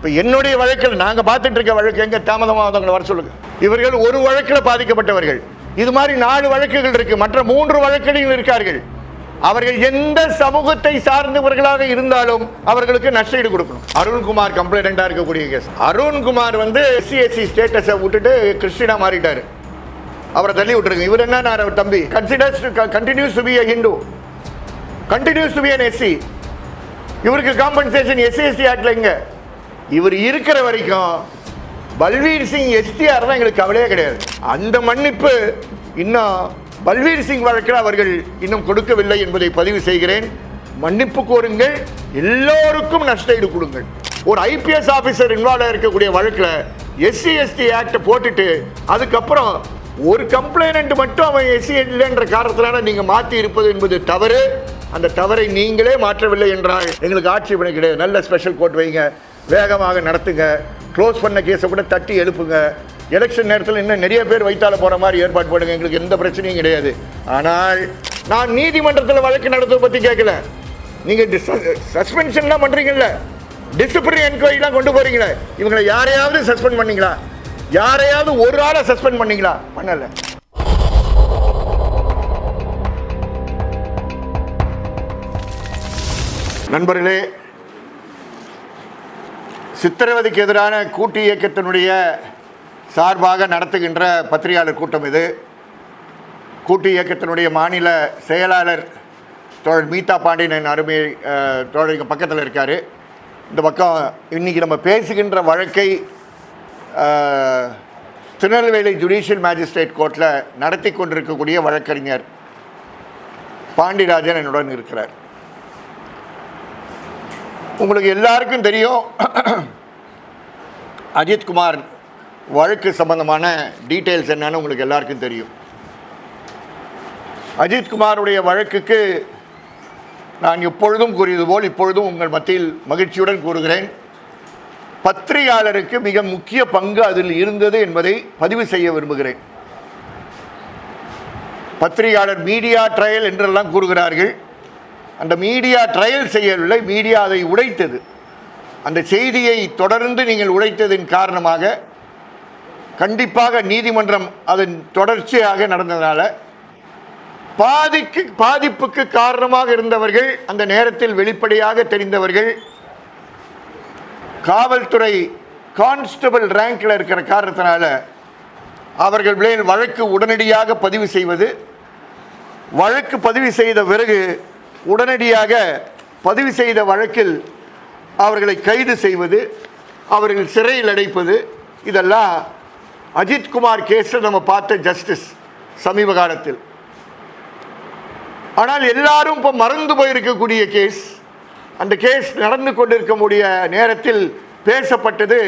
இப்போ என்னுடைய வழக்கில் நாங்கள் பார்த்துட்டு இருக்க வழக்கு எங்கே தாமதமானவங்களை வர சொல்லுங்க. இவர்கள் ஒரு வழக்கில் பாதிக்கப்பட்டவர்கள். இது மாதிரி 4 வழக்குகள் இருக்கு, மற்ற 3 வழக்குகளில் இருக்கார்கள். அவர்கள் எந்த சமூகத்தை சார்ந்தவர்களாக இருந்தாலும் அவர்களுக்கு நஷ்டஈடு கொடுக்கணும். அருண்குமார் கம்ப்ளைண்டா இருக்கக்கூடிய கேஸ். அருண்குமார் SC/SC ஸ்டேட்டஸை விட்டுட்டு கிறிஸ்டினா மாறிட்டாரு. அவரை தள்ளி விட்டுருங்க. இவர் என்ன தம்பி continues to be a Hindu, continues to be an SC. இவருக்கு காம்பன்சேஷன் SC/ST ஆக்ட்ல எங்க? இவர் இருக்கிற வரைக்கும் பல்வீர் சிங் STR தான் எங்களுக்கு கவலையே கிடையாது. அந்த மன்னிப்பு இன்னும் பல்வீர் சிங் வழக்கில் அவர்கள் இன்னும் கொடுக்கவில்லை என்பதை பதிவு செய்கிறேன். மன்னிப்பு கோருங்கள், எல்லோருக்கும் நஷ்டஈடு கொடுங்கள். ஒரு IPS ஆபீசர் இன்வால்வ் இருக்கக்கூடிய வழக்கில் SC/ST ஆக்ட் போட்டுட்டு அதுக்கப்புறம் ஒரு கம்ப்ளைனண்ட் மட்டும் அவன் SC இல்லைன்ற காரணத்தினால நீங்க மாற்றி இருப்பது என்பது தவறு. அந்த தவறை நீங்களே மாற்றவில்லை என்றால் எங்களுக்கு ஆட்சேபனை கிடையாது. நல்ல ஸ்பெஷல் கோர்ட் வைங்க, வேகமாக நடத்துங்க, க்ளோஸ் பண்ண கேஸை கூட தட்டி எழுப்புங்க. எலெக்ஷன் நேரத்தில் இன்னும் நிறைய பேர் வைத்தால போகிற மாதிரி ஏற்பாடு பண்ணுங்க, எங்களுக்கு எந்த பிரச்சனையும் கிடையாது. ஆனால் நான் நீதிமன்றத்தில் வழக்கு நடத்துவதை பற்றி கேட்கல. நீங்கள் சஸ்பென்ஷன்லாம் பண்ணுறீங்கல்ல, டிசிப்ளினரி என்கொயரிலாம் கொண்டு போகிறீங்களே, இவங்களை யாரையாவது சஸ்பெண்ட் பண்ணீங்களா? யாரையாவது ஒரு ஆளை சஸ்பெண்ட் பண்ணீங்களா? பண்ணல. நண்பர்களே, சித்திரவதைக்கு எதிரான கூட்டு இயக்கத்தினுடைய சார்பாக நடத்துகின்ற பத்திரிகையாளர் கூட்டம் இது. கூட்டு இயக்கத்தினுடைய மாநில செயலாளர் தோழர் மீதா பாண்டியன் அருமை தோழருக்கு பக்கத்தில் இருக்கார். இந்த பக்கம் இன்றைக்கி நம்ம பேசுகின்ற வழக்கை திருநெல்வேலி ஜுடிஷியல் மேஜிஸ்ட்ரேட் கோர்ட்டில் நடத்தி கொண்டிருக்கக்கூடிய வழக்கறிஞர் பாண்டியராஜன் என்னுடன் இருக்கிறார். உங்களுக்கு எல்லாருக்கும் தெரியும், அஜித்குமார் வழக்கு சம்பந்தமான டீட்டெயில்ஸ் என்னன்னு உங்களுக்கு எல்லாருக்கும் தெரியும். அஜித்குமாருடைய வழக்குக்கு நான் எப்பொழுதும் கூறியது போல் இப்பொழுதும் உங்கள் மத்தியில் மகிழ்ச்சியுடன் கூறுகிறேன், பத்திரிகையாளருக்கு மிக முக்கிய பங்கு அதில் இருந்தது என்பதை பதிவு செய்ய விரும்புகிறேன். பத்திரிகையாளர் மீடியா ட்ரையல் என்றெல்லாம் கூறுகிறார்கள். அந்த மீடியா ட்ரையல் செய்யவில்லை, மீடியா அதை உடைத்தது. அந்த செய்தியை தொடர்ந்து நீங்கள் உடைத்ததின் காரணமாக கண்டிப்பாக நீதிமன்றம் அதன் தொடர்ச்சியாக நடந்ததால பாதிப்புக்கு காரணமாக இருந்தவர்கள், அந்த நேரத்தில் வெளிப்படையாக தெரிந்தவர்கள், காவல்துறை கான்ஸ்டபிள் ரேங்கில் இருக்கிற காரணத்தினால அவர்கள் மேல் வழக்கு உடனடியாக பதிவு செய்வது, வழக்கு பதிவு செய்த பிறகு உடனடியாக பதிவு செய்த வழக்கில் அவர்களை கைது செய்வது, அவர்கள் சிறையில் அடைப்பது, இதெல்லாம் அஜித்குமார் கேஸில் நம்ம பார்த்த ஜஸ்டிஸ் சமீப காலத்தில். ஆனால் எல்லாரும் இப்போ மறந்து போயிருக்கக்கூடிய கேஸ், அந்த கேஸ் நடந்து கொண்டிருக்கக்கூடிய நேரத்தில் பேசப்பட்டது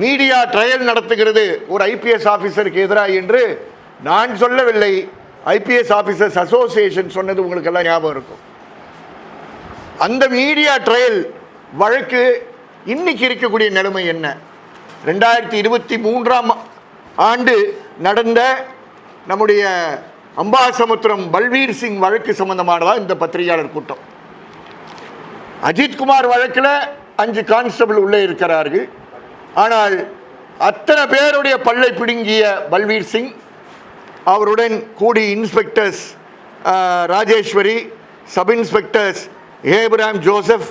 மீடியா ட்ரையல் நடத்துகிறது ஒரு IPS ஆஃபீஸருக்கு எதிராக என்று நான் சொல்லவில்லை, IPS ஆஃபீஸர்ஸ் அசோசியேஷன் சொன்னது உங்களுக்கு எல்லாம் ஞாபகம் இருக்கும். அந்த மீடியா ட்ரையல் வழக்கு இன்னைக்கு இருக்கக்கூடிய நிலைமை என்ன? 2023ஆம் ஆண்டு நடந்த நம்முடைய அம்பாசமுத்திரம் பல்வீர் சிங் வழக்கு சம்பந்தமானதா இந்த பத்திரிகையாளர் கூட்டம். அஜித்குமார் வழக்கில் 5 கான்ஸ்டபிள் உள்ளே இருக்கிறார்கள். ஆனால் அத்தனை பேருடைய பல்லை பிடுங்கிய பல்வீர் சிங், அவருடன் கூடி inspectors Rajeswari, sub inspectors Abraham Joseph,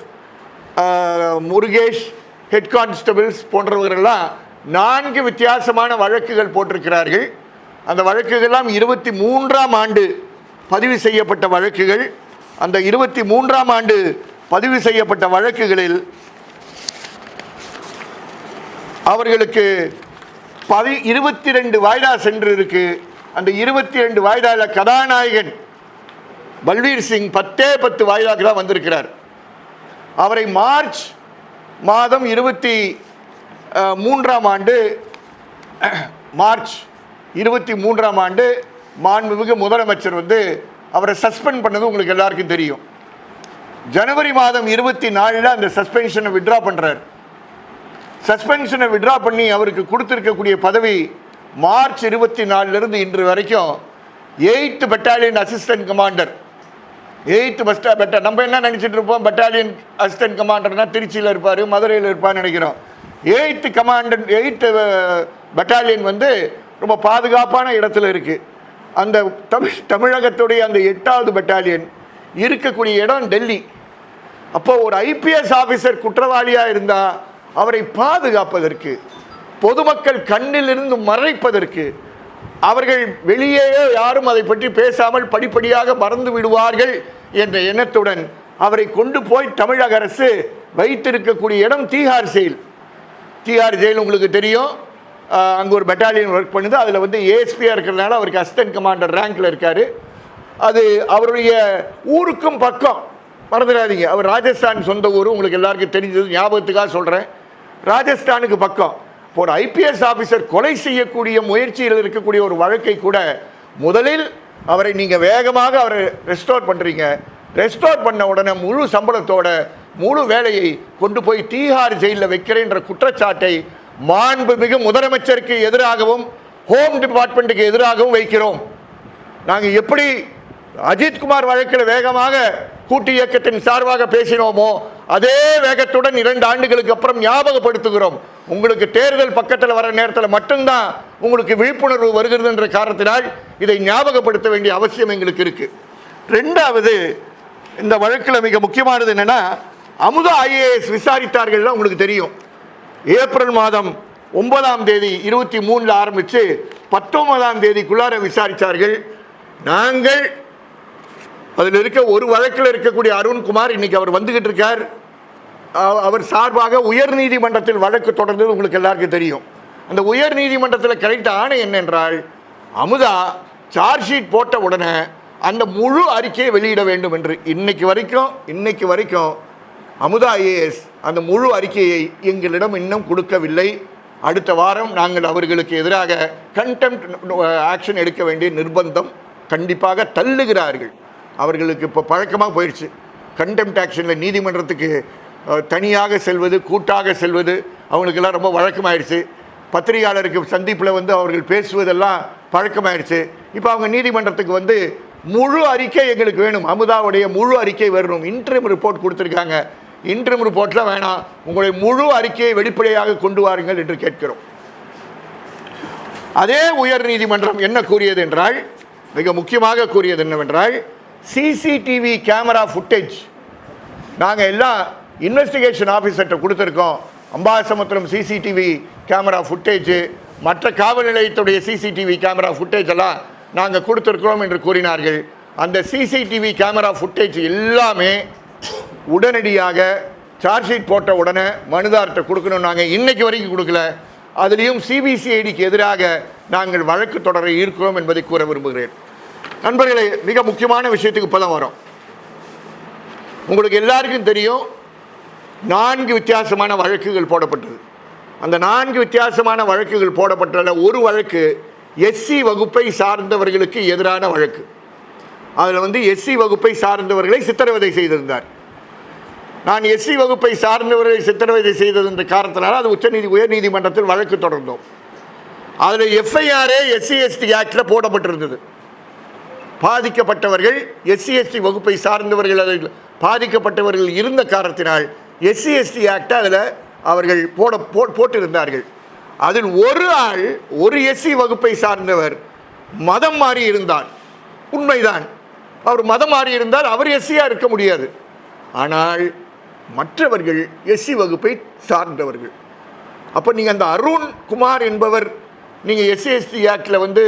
Murugesh, head constables போன்றவர்களெல்லாம் 4 வித்தியாசமான வழக்குகள் போட்டிருக்கிறார்கள். அந்த வழக்குகள்லாம் 23ஆம் ஆண்டு பதிவு செய்யப்பட்ட வழக்குகள். அந்த 23ஆம் ஆண்டு பதிவு செய்யப்பட்ட வழக்குகளில் அவர்களுக்கு 22 வாய்தா சென்று இருக்கு. அந்த 22 வாய்தாவில் கதாநாயகன் பல்வீர் சிங் 10 வாய்தாக்கு தான் வந்திருக்கிறார். அவரை மார்ச் மாதம் 23ஆம் ஆண்டு மாண்புமிகு முதலமைச்சர் அவரை சஸ்பெண்ட் பண்ணது உங்களுக்கு எல்லாருக்கும் தெரியும். ஜனவரி மாதம் 24 அந்த சஸ்பென்ஷனை வித்ட்ரா பண்ணுறார். சஸ்பென்ஷனை வித்ட்ரா பண்ணி அவருக்கு கொடுத்துருக்கக்கூடிய பதவி மார்ச் 24 இன்று வரைக்கும் 8th battalion assistant commander. 8th battalion நம்ம என்ன நினச்சிட்டு இருப்போம், பெட்டாலியன் அசிஸ்டன்ட் கமாண்டர்னா திருச்சியில் இருப்பார், மதுரையில் இருப்பார்னு நினைக்கிறோம். 8th கமாண்டன்ட் 8th பட்டாலியன் வந்து ரொம்ப பாதுகாப்பான இடத்துல இருக்குது. அந்த தமிழகத்துடைய அந்த 8வது பட்டாலியன் இருக்கக்கூடிய இடம் டெல்லி. அப்போ ஒரு ஐபிஎஸ் ஆஃபீஸர் குற்றவாளியாக இருந்தால் அவரை பாதுகாப்பதற்கு, பொதுமக்கள் கண்ணிலிருந்து மறைப்பதற்கு, அவர்கள் வெளியே யாரும் அதை பற்றி பேசாமல் படிப்படியாக மறந்து விடுவார்கள் என்ற எண்ணத்துடன் அவரை கொண்டு போய் தமிழக அரசு வைத்திருக்கக்கூடிய இடம் தீஹார் ஜெயில். தீஹார் ஜெயில் உங்களுக்கு தெரியும், அங்கே ஒரு பட்டாலியன் ஒர்க் பண்ணுது. அதில் வந்து ஏஎஸ்பியாக இருக்கிறதுனால அவருக்கு அசிஸ்டன்ட் கமாண்டர் ரேங்கில் இருக்கார். அது அவருடைய ஊருக்கும் பக்கம், மறந்துடாதீங்க. அவர் ராஜஸ்தான் சொந்த ஊர், உங்களுக்கு எல்லாருக்கும் தெரிஞ்சது, ஞாபகத்துக்காக சொல்கிறேன். ராஜஸ்தானுக்கு பக்கம். இப்போ ஒரு ஐபிஎஸ் ஆஃபீஸர் கொலை செய்யக்கூடிய முயற்சியில் இருக்கக்கூடிய ஒரு வழக்கை கூட முதலில் அவரை நீங்கள் வேகமாக அவரை ரெஸ்டோர் பண்ணுறீங்க. ரெஸ்டோர் பண்ண உடனே முழு சம்பளத்தோட முழு வேலையை கொண்டு போய் தீஹார் ஜெயிலில் வைக்கிறேன்ற குற்றச்சாட்டை மாண்புமிகு முதலமைச்சருக்கு எதிராகவும் ஹோம் டிபார்ட்மெண்ட்டுக்கு எதிராகவும் வைக்கிறோம். நாங்கள் எப்படி அஜித்குமார் வழக்கில் வேகமாக கூட்டு இயக்கத்தின் சார்பாக பேசினோமோ அதே வேகத்துடன் 2 ஆண்டுகளுக்கு அப்புறம் ஞாபகப்படுத்துகிறோம். உங்களுக்கு தேர்தல் பக்கத்தில் வர நேரத்தில் மட்டும்தான் உங்களுக்கு விழிப்புணர்வு வருகிறது என்ற காரணத்தினால் இதை ஞாபகப்படுத்த வேண்டிய அவசியம் எங்களுக்கு இருக்கு. 2வது, இந்த வழக்கில் மிக முக்கியமானது என்னன்னா, அமுதா IAS விசாரித்தார்கள். உங்களுக்கு தெரியும், ஏப்ரல் மாதம் 9ஆம் தேதி 23 ஆரம்பித்து 19ஆம் தேதிக்குள்ளார விசாரித்தார்கள். நாங்கள் அதில் இருக்க ஒரு வழக்கில் இருக்கக்கூடிய அருண்குமார் இன்னைக்கு அவர் வந்துகிட்டு இருக்கார். அவர் சார்பாக உயர் நீதிமன்றத்தில் வழக்கு தொடர்ந்தது உங்களுக்கு எல்லாருக்கும் தெரியும். அந்த உயர் நீதிமன்றத்தில் கிடைத்த ஆணை என்னென்றால், அமுதா சார்ஜ் ஷீட் போட்ட உடனே அந்த முழு அறிக்கையை வெளியிட வேண்டும் என்று. இன்னைக்கு வரைக்கும் அமுதா IAS அந்த முழு அறிக்கையை எங்களிடம் இன்னும் கொடுக்கவில்லை. அடுத்த வாரம் நாங்கள் அவர்களுக்கு எதிராக கண்டெம்ட் ஆக்ஷன் எடுக்க வேண்டிய நிர்பந்தம் கண்டிப்பாக தள்ளுகிறார்கள். அவர்களுக்கு இப்போ பழக்கமாக போயிடுச்சு. கண்டெம்ட் ஆக்ஷனில் நீதிமன்றத்துக்கு தனியாக செல்வது, கூட்டாக செல்வது அவங்களுக்கெல்லாம் ரொம்ப வழக்கமாயிடுச்சு. பத்திரிகையாளருக்கு சந்திப்பில் வந்து அவர்கள் பேசுவதெல்லாம் பழக்கமாயிடுச்சு. இப்போ அவங்க நீதிமன்றத்துக்கு வந்து முழு அறிக்கை எங்களுக்கு வேணும், அமுதாவுடைய முழு அறிக்கை வரணும். இன்ட்ரிம் ரிப்போர்ட் கொடுத்துருக்காங்க. இன்ட்ரிம் ரிப்போர்ட்டில் வேணாம், உங்களுடைய முழு அறிக்கையை வெளிப்படையாக கொண்டு வாருங்கள் என்று கேட்கிறோம். அதே உயர் நீதிமன்றம் என்ன கூறியது என்றால், மிக முக்கியமாக கூறியது என்னவென்றால், சிசிடிவி கேமரா ஃபுட்டேஜ் நாங்கள் எல்லாம் இன்வெஸ்டிகேஷன் ஆஃபீஸர்கிட்ட கொடுத்துருக்கோம். அம்பாசமுத்திரம் சிசிடிவி கேமரா ஃபுட்டேஜ், மற்ற காவல் நிலையத்துடைய சிசிடிவி கேமரா ஃபுட்டேஜ் எல்லாம் நாங்கள் கொடுத்துருக்கிறோம் என்று கூறினார்கள். அந்த சிசிடிவி கேமரா ஃபுட்டேஜ் எல்லாமே உடனடியாக சார்ஜ் ஷீட் போட்ட உடனே மனுதார்கிட்ட கொடுக்கணும். நாங்கள் இன்னைக்கு வரைக்கும் கொடுக்கல. அதுலேயும் சிபிசிஐடிக்கு எதிராக நாங்கள் வழக்கு தொடர இருக்கிறோம் என்பதை கூற விரும்புகிறேன். நண்பர்களே, மிக முக்கியமான விஷயத்துக்கு இப்போ தான் வரும். உங்களுக்கு எல்லாருக்கும் தெரியும், 4 வித்தியாசமான வழக்குகள் போடப்பட்டது. அந்த 4 வித்தியாசமான வழக்குகள் போடப்பட்டதில் ஒரு வழக்கு எஸ்சி வகுப்பை சார்ந்தவர்களுக்கு எதிரான வழக்கு. அதில் வந்து எஸ்சி வகுப்பை சார்ந்தவர்களை சித்திரவதை செய்திருந்தார். நான் எஸ்சி வகுப்பை சார்ந்தவர்களை சித்திரவதை செய்தது என்ற காரணத்தினால அது உயர் நீதிமன்றத்தில் வழக்கு தொடர்ந்தோம். அதில் எஃப்ஐஆரே SC/ST ஆக்டில் போடப்பட்டிருந்தது. பாதிக்கப்பட்டவர்கள் SC/ST வகுப்பை சார்ந்தவர்கள், அதில் பாதிக்கப்பட்டவர்கள் இருந்த காரணத்தினால் SC/ST ஆக்டை அதில் அவர்கள் போட்டிருந்தார்கள். அதில் ஒரு ஆள், ஒரு எஸ்சி வகுப்பை சார்ந்தவர் மதம் மாறி இருந்தார். உண்மைதான், அவர் மதம் மாறி இருந்தால் அவர் எஸ்சியாக இருக்க முடியாது. ஆனால் மற்றவர்கள் எஸ்சி வகுப்பை சார்ந்தவர்கள். அப்போ நீங்கள் அந்த அருண்குமார் என்பவர், நீங்கள் SC/ST ஆக்டில் வந்து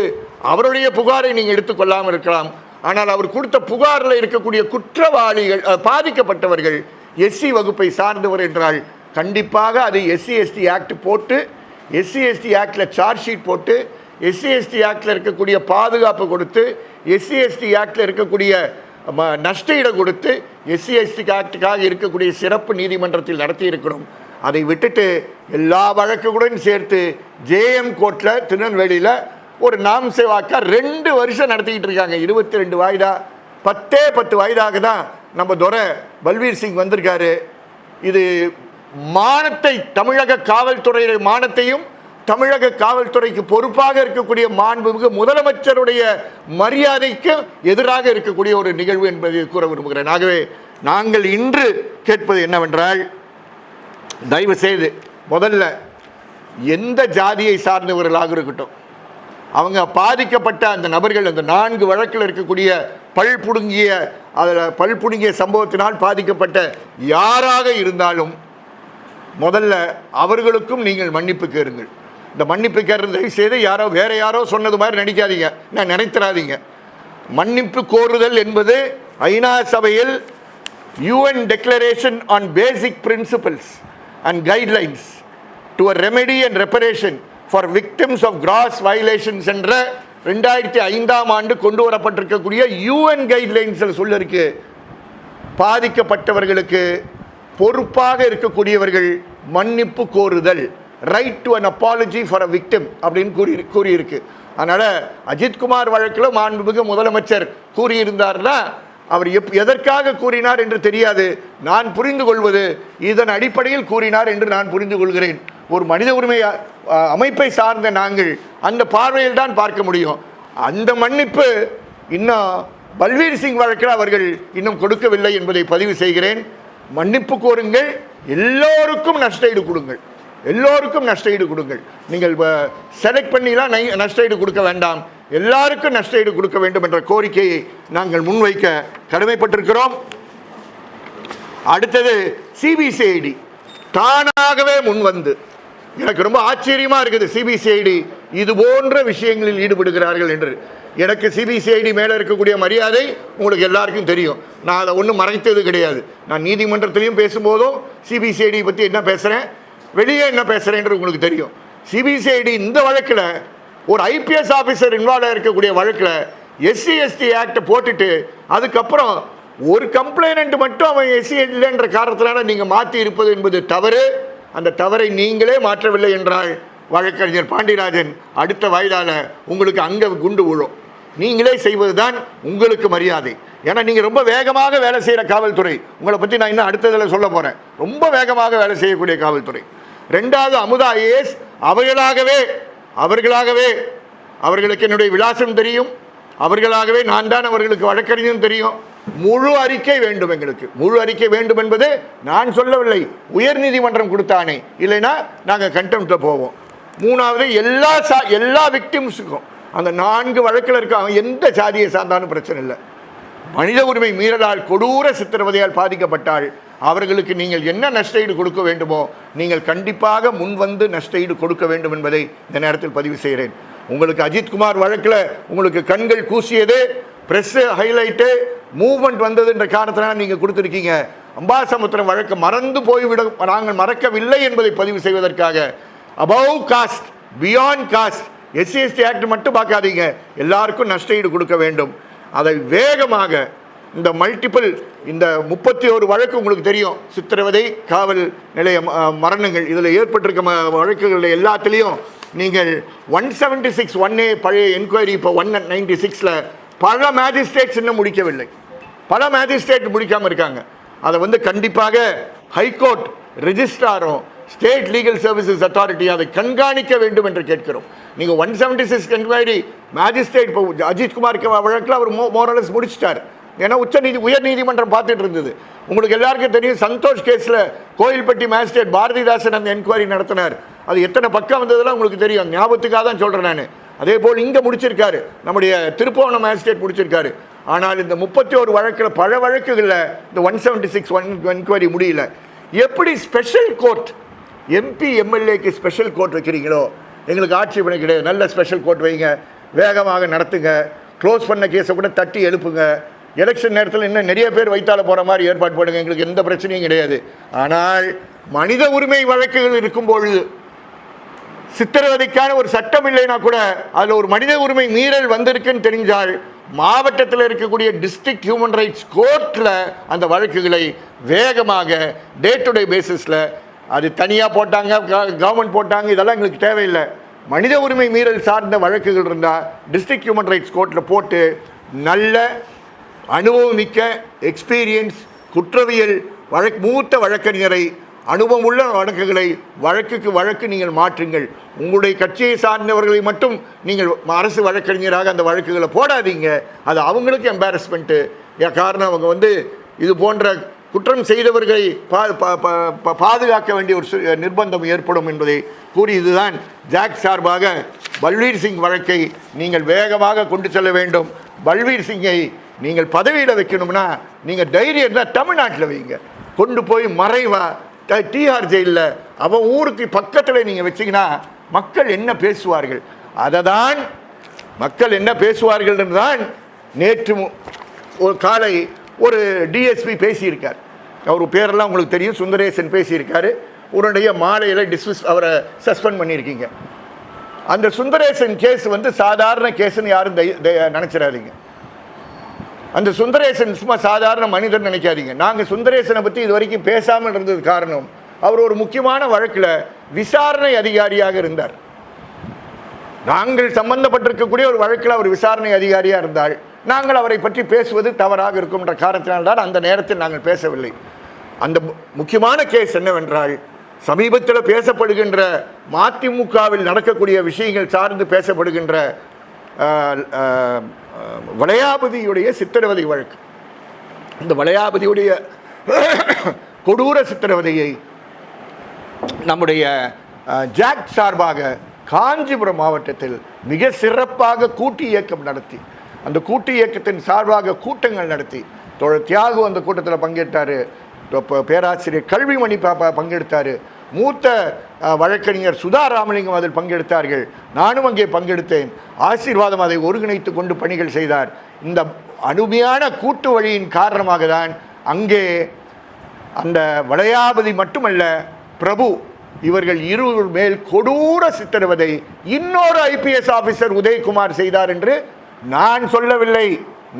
அவருடைய புகாரை நீங்கள் எடுத்துக்கொள்ளாமல் இருக்கலாம். ஆனால் அவர் கொடுத்த புகாரில் இருக்கக்கூடிய குற்றவாளிகள், பாதிக்கப்பட்டவர்கள் எஸ்சி வகுப்பை சார்ந்தவர் என்றால் கண்டிப்பாக அது SC/ST ஆக்ட் போட்டு, SC/ST ஆக்டில் சார்ஜ் ஷீட் போட்டு, SC/ST ஆக்டில் இருக்கக்கூடிய பாதுகாப்பு கொடுத்து, SC/ST ஆக்டில் இருக்கக்கூடிய நஷ்டஈடு கொடுத்து, SC/ST ஆக்டுக்காக இருக்கக்கூடிய சிறப்பு நீதிமன்றத்தில் நடத்தி இருக்கணும். அதை விட்டுட்டு எல்லா வழக்குகளுடன் சேர்த்து JM கோர்ட்டில் திருநெல்வேலியில் ஒரு நாம் சேவாக்கா 2 வருஷம் நடத்திக்கிட்டு இருக்காங்க. 22 வாய்தா, 10 வாய்தாக தான் நம்ம துரை பல்வீர் சிங் வந்திருக்காரு. இது மானத்தை, தமிழக காவல்துறையுடைய மானத்தையும், தமிழக காவல்துறைக்கு பொறுப்பாக இருக்கக்கூடிய மாண்புமிகு முதலமைச்சருடைய மரியாதைக்கு எதிராக இருக்கக்கூடிய ஒரு நிகழ்வு என்பதை கூற விரும்புகிறேன். ஆகவே நாங்கள் இன்று கேட்பது என்னவென்றால், தயவு செய்து முதல்ல எந்த ஜாதியை சார்ந்தவர்களாக இருக்கட்டும், அவங்க பாதிக்கப்பட்ட அந்த நபர்கள், அந்த 4 வழக்கில் இருக்கக்கூடிய பல்புடுங்கிய சம்பவத்தினால் பாதிக்கப்பட்ட யாராக இருந்தாலும் முதல்ல அவர்களுக்கும் நீங்கள் மன்னிப்பு கேளுங்கள். இந்த மன்னிப்பு கேட்கறதை செய்து வேற யாரோ சொன்னது மாதிரி நடிக்காதீங்க, நான் நினைத்துறாதீங்க. மன்னிப்பு கோருதல் என்பது ஐநா சபையில் UN Declaration on Basic Principles and Guidelines to a Remedy and Reparation for Victims of Gross Violations என்ற 2005ஆம் ஆண்டு கொண்டு வரப்பட்டிருக்கக்கூடிய UN கைட்லைன்ஸில் சொல்லிருக்கு, பாதிக்கப்பட்டவர்களுக்கு பொறுப்பாக இருக்கக்கூடியவர்கள் மன்னிப்பு கோருதல், right to an apology for a victim அப்படின்னு கூறியிருக்கு. அதனால் அஜித்குமார் வழக்கில் மாண்புமிகு முதலமைச்சர் கூறியிருந்தார்னா அவர் எதற்காக கூறினார் என்று தெரியாது. நான் புரிந்து கொள்வது இதன் அடிப்படையில் கூறினார் என்று நான் புரிந்து கொள்கிறேன். ஒரு மனித உரிமை அமைப்பை சார்ந்த நாங்கள் அந்த பார்வையில் தான் பார்க்க முடியும். அந்த மன்னிப்பு இன்னும் பல்வீர் சிங் வழக்கில் அவர்கள் இன்னும் கொடுக்கவில்லை என்பதை பதிவு செய்கிறேன். மன்னிப்பு கோருங்கள், எல்லோருக்கும் நஷ்டஈடு கொடுங்கள், எல்லோருக்கும் நஷ்டஈடு கொடுங்கள். நீங்கள் செலக்ட் பண்ணிலாம் நஷ்டஈடு கொடுக்க வேண்டாம், எல்லாருக்கும் நஷ்டஈடு கொடுக்க வேண்டும் என்ற கோரிக்கையை நாங்கள் முன்வைக்க கடமைப்பட்டிருக்கிறோம். அடுத்தது சிபிசிஐடி தானாகவே முன்வந்து, எனக்கு ரொம்ப ஆச்சரியமாக இருக்குது சிபிசிஐடி இது போன்ற விஷயங்களில் ஈடுபடுகிறார்கள் என்று. எனக்கு சிபிசிஐடி மேலே இருக்கக்கூடிய மரியாதை உங்களுக்கு எல்லாருக்கும் தெரியும். நான் அதை ஒன்றும் மறைத்தது கிடையாது. நான் நீதிமன்றத்திலையும் பேசும்போதும் சிபிசிஐடி பற்றி என்ன பேசுகிறேன், வெளியே என்ன பேசுகிறேன்றது உங்களுக்கு தெரியும். சிபிசிஐடி இந்த வழக்கில் ஒரு ஐபிஎஸ் ஆஃபீஸர் இன்வால்வ் இருக்கக்கூடிய வழக்கில் SC/ST ஆக்டை போட்டுட்டு அதுக்கப்புறம் ஒரு கம்ப்ளைனண்ட் மட்டும் அவன் SC இல்லைன்ற காரணத்தினால நீங்கள் மாற்றி இருப்பது என்பது தவறு. அந்த தவறை நீங்களே மாற்றவில்லை என்றால் வழக்கறிஞர் பாண்டியராஜன் அடுத்த வாய்தால உங்களுக்கு அங்கே குண்டு விழும். நீங்களே செய்வது தான் உங்களுக்கு மரியாதை. ஏன்னா நீங்கள் ரொம்ப வேகமாக வேலை செய்கிற காவல்துறை, உங்களை பற்றி நான் இன்னும் அடுத்ததில் சொல்ல போகிறேன். ரொம்ப வேகமாக வேலை செய்யக்கூடிய காவல்துறை. 2வது அமுதா IAS அவர்களாகவே அவர்களுக்கு என்னுடைய விலாசம் தெரியும், அவர்களாகவே நான் தான் அவர்களுக்கு வழக்கறிஞரும் தெரியும். முழு அறிக்கை வேண்டும், எங்களுக்கு முழு அறிக்கை வேண்டும் என்பது நான் சொல்லவில்லை, உயர் நீதிமன்றம் கொடுத்தானே, இல்லைன்னா நாங்கள் கண்டெம்ப்டில் போவோம். 3வது எல்லா விக்டிம்ஸுக்கும் அந்த 4 வழக்கில் இருக்க எந்த சாதியை சார்ந்தாலும் பிரச்சனை இல்லை. மனித உரிமை மீறலால் கொடூர சித்திரவதையால் பாதிக்கப்பட்டால் அவர்களுக்கு நீங்கள் என்ன நஷ்டஈடு கொடுக்க வேண்டுமோ நீங்கள் கண்டிப்பாக முன்வந்து நஷ்டஈடு கொடுக்க வேண்டும் என்பதை இந்த நேரத்தில் பதிவு செய்கிறேன். உங்களுக்கு அஜித்குமார் வழக்கில் உங்களுக்கு கண்கள் கூசியது, ப்ரெஸ்ஸு ஹைலைட்டு, மூவ்மெண்ட் வந்தது என்ற காரணத்தினால் நீங்கள் கொடுத்துருக்கீங்க. அம்பாசமுத்திரம் வழக்கு மறந்து போய்விட நாங்கள் மறக்கவில்லை என்பதை பதிவு செய்வதற்காக above cost beyond cost SC/ST act மட்டும் பார்க்காதீங்க, எல்லாருக்கும் நஷ்டஈடு கொடுக்க வேண்டும். அதை வேகமாக இந்த இந்த 31 வழக்கு உங்களுக்கு தெரியும், சித்திரவதை, காவல் நிலைய மரணங்கள், இதில் ஏற்பட்டிருக்க வழக்குகள் எல்லாத்துலேயும் நீங்கள் 176 1A பழைய என்கொயரி இப்போ 196ல் பல மேஜிஸ்ட்ரேட்ஸ் இன்னும் முடிக்கவில்லை, பல மேஜிஸ்ட்ரேட் முடிக்காமல் இருக்காங்க. அதை கண்டிப்பாக ஹைகோர்ட் ரெஜிஸ்ட்ராரும் ஸ்டேட் லீகல் சர்வீசஸ் அத்தாரிட்டி அதை கண்காணிக்க வேண்டும் என்று கேட்கிறோம். நீங்கள் 176 என்கொயரி மேஜிஸ்ட்ரேட் இப்போ அஜித்குமாருக்கு வழக்கில் அவர் மோரலஸ் முடிச்சிட்டார். ஏன்னா உயர் நீதிமன்றம் பார்த்துட்டு இருந்தது. உங்களுக்கு எல்லாருக்கும் தெரியும், சந்தோஷ் கேஸில் கோயில்பட்டி மேஜிஸ்ட்ரேட் பாரதிதாசன் அந்த என்கொயரி நடத்தினார். அது எத்தனை பக்கம் வந்ததெல்லாம் உங்களுக்கு தெரியும், ஞாபகத்துக்காக தான் சொல்கிறேன் நான். அதே போல் இங்கே முடிச்சிருக்காரு, நம்முடைய திருப்போணம் மேஜிஸ்ட்ரேட் முடிச்சிருக்காரு. ஆனால் இந்த 31 வழக்கில் பல வழக்குகளில் இந்த 176 என்கொயரி முடியல. எப்படி ஸ்பெஷல் கோர்ட் MP MLAக்கு ஸ்பெஷல் கோர்ட் வைக்கிறீங்களோ எங்களுக்கு ஆட்சேபனை கிடையாது. நல்ல ஸ்பெஷல் கோர்ட் வைங்க, வேகமாக நடத்துங்க, க்ளோஸ் பண்ண கேஸை கூட தட்டி எழுப்புங்க. எலெக்ஷன் நேரத்தில் இன்னும் நிறைய பேர் வைத்தால போகிற மாதிரி ஏற்பாடு பண்ணுங்க, எங்களுக்கு எந்த பிரச்சனையும் கிடையாது. ஆனால் மனித உரிமை வழக்குகள் இருக்கும்பொழுது சித்திரவதைக்கான ஒரு சட்டம் இல்லைன்னா கூட அதில் ஒரு மனித உரிமை மீறல் வந்திருக்குன்னு தெரிஞ்சால் மாவட்டத்தில் இருக்கக்கூடிய டிஸ்ட்ரிக்ட் ஹியூமன் ரைட்ஸ் கோர்ட்டில் அந்த வழக்குகளை வேகமாக டே டு டே பேசிஸில், அது தனியாக போட்டாங்க, கவர்மெண்ட் போட்டாங்க, இதெல்லாம் எங்களுக்கு தேவையில்லை. மனித உரிமை மீறல் சார்ந்த வழக்குகள் இருந்தால் டிஸ்ட்ரிக்ட் ஹியூமன் ரைட்ஸ் கோர்ட்டில் போட்டு நல்ல அனுபவமிக்க எக்ஸ்பீரியன்ஸ் குற்றவியல் மூத்த வழக்கறிஞரை, அனுபவமுள்ள வழக்குகளை வழக்குக்கு வழக்கு நீங்கள் மாற்றுங்கள். உங்களுடைய கட்சியை சார்ந்தவர்களை மட்டும் நீங்கள் அரசு வழக்கறிஞராக அந்த வழக்குகளை போடாதீங்க, அது அவங்களுக்கு எம்பாரஸ்மெண்ட்டு. காரணம் அவங்க இது போன்ற குற்றம் செய்தவர்களை பாதுகாக்க வேண்டிய ஒரு நிர்பந்தம் ஏற்படும் என்பதை கூறி, இதுதான் ஜாக் சார்பாக பல்வீர் சிங் வழக்கை நீங்கள் வேகமாக கொண்டு செல்ல வேண்டும். பல்வீர் சிங்கை நீங்கள் பதவியில் வைக்கணும்னா நீங்கள் தைரியம் இருந்தால் தமிழ்நாட்டில் வைங்க. கொண்டு போய் மறைவா டிஆர் ஜெயிலில் அவன் ஊருக்கு பக்கத்தில் நீங்கள் வச்சிங்கன்னா மக்கள் என்ன பேசுவார்கள், அதை தான் மக்கள் என்ன பேசுவார்கள் என்று தான் நேற்று ஒரு காலை ஒரு டிஎஸ்பி பேசியிருக்கார். அவர் பேரெல்லாம் உங்களுக்கு தெரியும், சுந்தரேசன் பேசியிருக்காரு. உன்னுடைய மாலையில் அவரை சஸ்பெண்ட் பண்ணியிருக்கீங்க. அந்த சுந்தரேசன் கேஸ் சாதாரண கேஸ்ன்னு யாரும் நினச்சிடாதீங்க. அந்த சுந்தரேசன் சும்மா சாதாரண மனிதன் நினைக்காதீங்க. நாங்கள் சுந்தரேசனை பற்றி இது வரைக்கும் பேசாமல் இருந்தது காரணம், அவர் ஒரு முக்கியமான வழக்கில் விசாரணை அதிகாரியாக இருந்தார். நாங்கள் சம்பந்தப்பட்டிருக்கக்கூடிய ஒரு வழக்கில் அவர் விசாரணை அதிகாரியாக இருந்தால் நாங்கள் அவரை பற்றி பேசுவது தவறாக இருக்கும் என்ற காரணத்தினால்தான் அந்த நேரத்தில் நாங்கள் பேசவில்லை. அந்த முக்கியமான கேஸ் என்னவென்றால், சமீபத்தில் பேசப்படுகின்ற மதிமுகவில் நடக்கக்கூடிய விஷயங்கள் சார்ந்து பேசப்படுகின்ற வளையாபதியுடைய சித்திரவதை வழக்கு. இந்த வளையாபதியுடைய கொடூர சித்திரவதையை நம்முடைய ஜாக் சார்பாக காஞ்சிபுரம் மாவட்டத்தில் மிக சிறப்பாக கூட்டு இயக்கம் நடத்தி, அந்த கூட்டு இயக்கத்தின் சார்பாக கூட்டங்கள் நடத்தி, தோழர் தியாகு அந்த கூட்டத்தில் பங்கேற்றார், பேராசிரியர் கல்விமணி பங்கெடுத்தார், மூத்த வழக்கறிஞர் சுதா ராமலிங்கம் அதில் பங்கெடுத்தார்கள், நானும் அங்கே பங்கெடுத்தேன். ஆசீர்வாதம் அதை ஒருங்கிணைத்து கொண்டு பணிகள் செய்தார். இந்த அருமையான கூட்டு வழியின் காரணமாக தான் அங்கே அந்த வளையாபதி மட்டுமல்ல, பிரபு இவர்கள் இருவர் மேல் கொடூர சித்திரவதை இன்னொரு ஐபிஎஸ் ஆபீசர் உதயகுமார் செய்தார் என்று நான் சொல்லவில்லை,